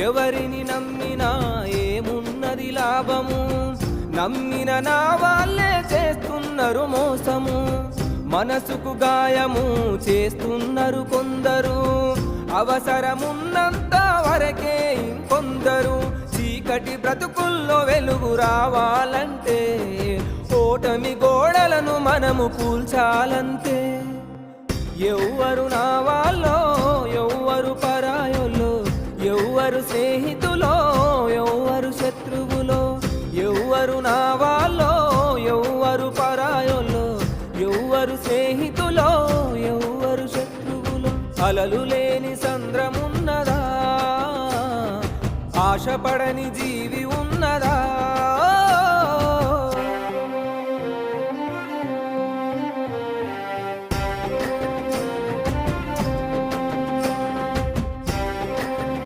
ఎవరిని నమ్మినా ఏమున్నది లాభము, నమ్మిన నా వాళ్ళే చేస్తున్నారు మోసము. మనసుకు గాయము చేస్తున్నారు కొందరు, అవసరమున్నంత వరకే ఇంకొందరు. చీకటి బ్రతుకుల్లో వెలుగు రావాలంటే ఓటమి గోడలను మనము కూల్చాలంతే. ఎవ్వరు నా వాళ్ళో ఎవ్వరు పరాయోలో, ఎవ్వరు స్నేహితులో ఎవ్వరు శత్రువులో, ఎవ్వరు నా వాళ్ళో ఎవ్వరు పరాయోలో, ఎవ్వరు స్నేహితులో ఎవ్వరు శత్రువులో. అలలు లేని సంద్రమున్నదా, ఆశపడని జీవి ఉన్నదా?